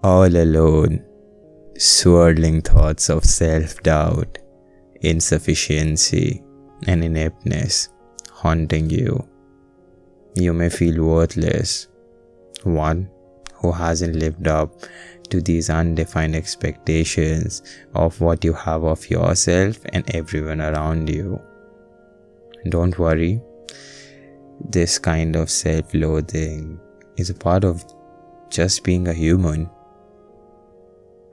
all alone, swirling thoughts of self-doubt, insufficiency, and ineptness haunting you. You may feel worthless, one who hasn't lived up to these undefined expectations of what you have of yourself and everyone around you. Don't worry, this kind of self-loathing is a part of just being a human.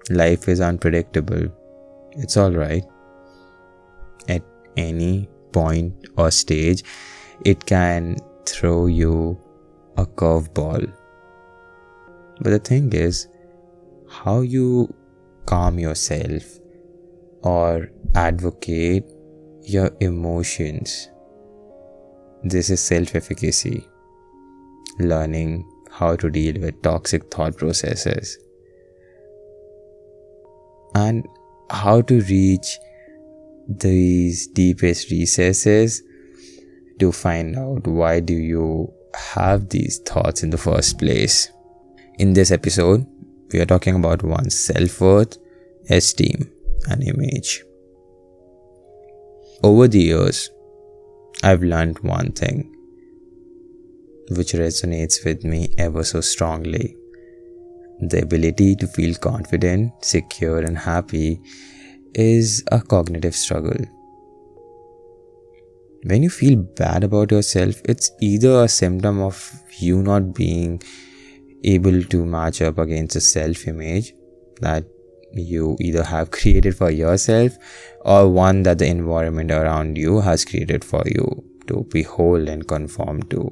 Life is unpredictable. It's alright. At any point or stage, it can throw you a curveball. But the thing is, how you calm yourself or advocate your emotions. This is self-efficacy. Learning how to deal with toxic thought processes. And how to reach these deepest recesses to find out why do you have these thoughts in the first place. In this episode, we are talking about one's self-worth, esteem, and image. Over the years, I've learned one thing which resonates with me ever so strongly. The ability to feel confident, secure, and happy is a cognitive struggle. When you feel bad about yourself, it's either a symptom of you not being able to match up against a self-image that you either have created for yourself or one that the environment around you has created for you to behold and conform to.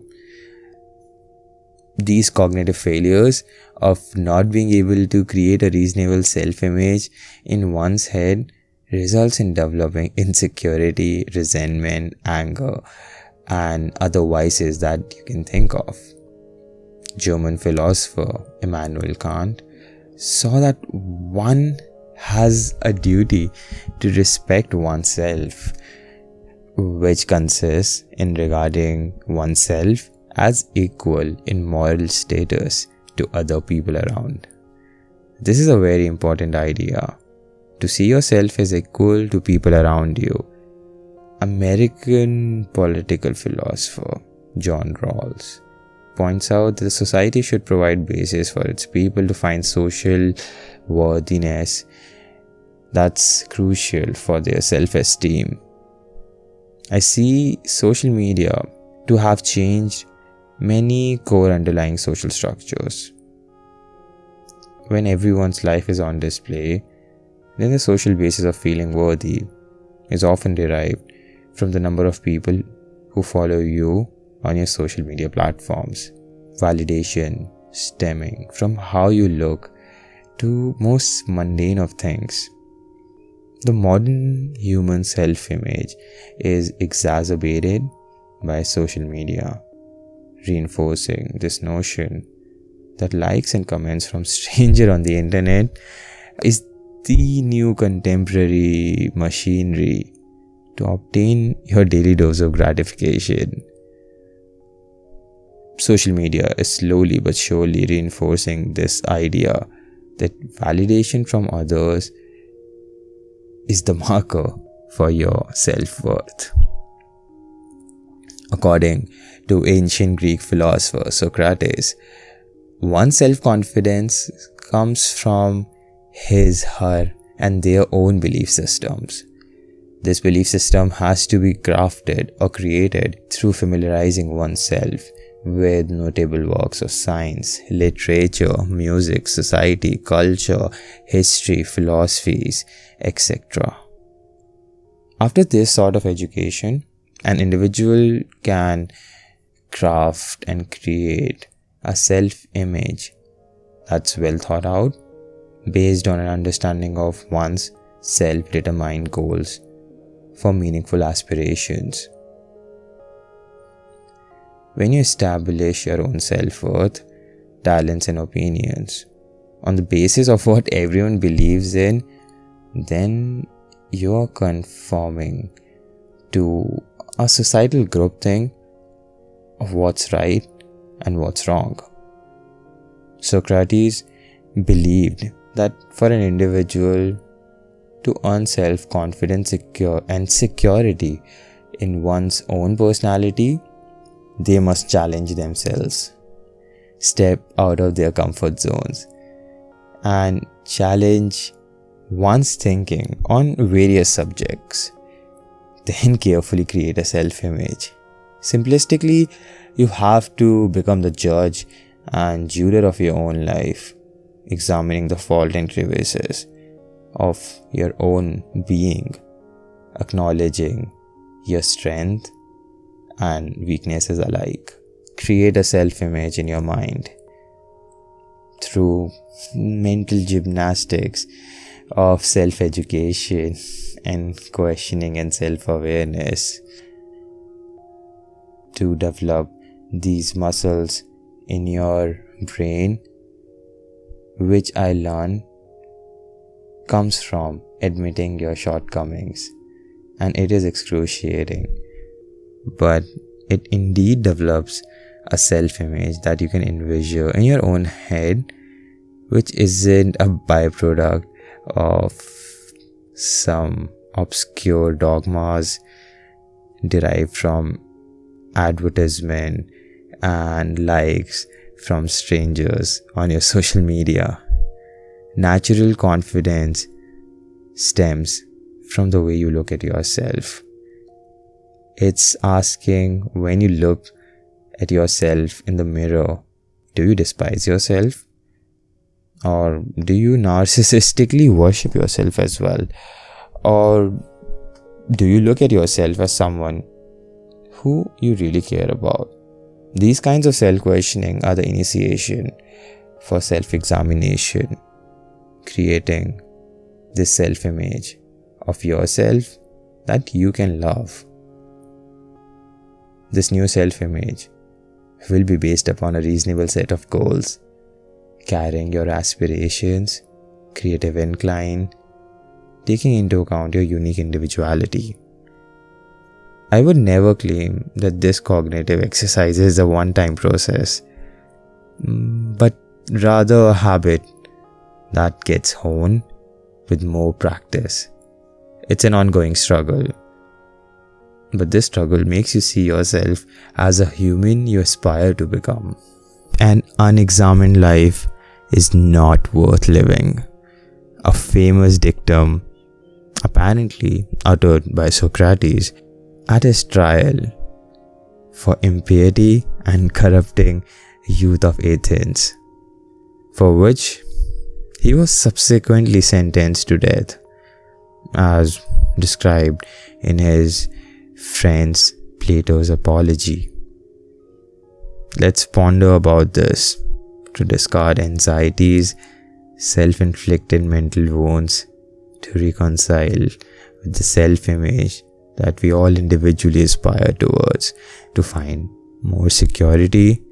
These cognitive failures of not being able to create a reasonable self-image in one's head results in developing insecurity, resentment, anger, and other vices that you can think of. German philosopher Immanuel Kant saw that one has a duty to respect oneself, which consists in regarding oneself as equal in moral status to other people around. This is a very important idea, to see yourself as equal to people around you. American political philosopher John Rawls points out that the society should provide basis for its people to find social worthiness that's crucial for their self-esteem. I see social media to have changed many core underlying social structures. When everyone's life is on display, then the social basis of feeling worthy is often derived from the number of people who follow you on your social media platforms. Validation stemming from how you look to most mundane of things. The modern human self-image is exacerbated by social media, reinforcing this notion that likes and comments from stranger on the internet is the new contemporary machinery to obtain your daily dose of gratification. Social media is slowly but surely reinforcing this idea that validation from others is the marker for your self-worth. According to ancient Greek philosopher Socrates, one's self-confidence comes from his, her, and their own belief systems. This belief system has to be crafted or created through familiarizing oneself with notable works of science, literature, music, society, culture, history, philosophies, etc. After this sort of education, an individual can craft and create a self-image that's well thought out, based on an understanding of one's self-determined goals for meaningful aspirations. When you establish your own self-worth, talents and opinions on the basis of what everyone believes in, then you are conforming to a societal groupthink of what's right and what's wrong. Socrates believed that for an individual to earn self-confidence and security in one's own personality, they must challenge themselves, step out of their comfort zones, and challenge one's thinking on various subjects, then carefully create a self-image. Simplistically, you have to become the judge and juror of your own life, examining the fault and crevices of your own being, acknowledging your strength and weaknesses alike. Create a self-image in your mind through mental gymnastics of self-education and questioning and self-awareness to develop these muscles in your brain, which I learned comes from admitting your shortcomings, and it is excruciating, but it indeed develops a self-image that you can envision in your own head, which isn't a byproduct of some obscure dogmas derived from advertisement and likes from strangers on your social media. Natural confidence stems from the way you look at yourself. It's asking, when you look at yourself in the mirror, do you despise yourself? Or do you narcissistically worship yourself as well? Or do you look at yourself as someone who you really care about? These kinds of self-questioning are the initiation for self-examination, creating this self-image of yourself that you can love. This new self-image will be based upon a reasonable set of goals, carrying your aspirations, creative incline, taking into account your unique individuality. I would never claim that this cognitive exercise is a one-time process, but rather a habit that gets honed with more practice. It's an ongoing struggle, but this struggle makes you see yourself as a human you aspire to become. An unexamined life is not worth living. A famous dictum apparently uttered by Socrates at his trial for impiety and corrupting youth of Athens, for which he was subsequently sentenced to death, as described in his friend Plato's Apology. Let's ponder about this to discard anxieties, self-inflicted mental wounds, to reconcile with the self-image that we all individually aspire towards, to find more security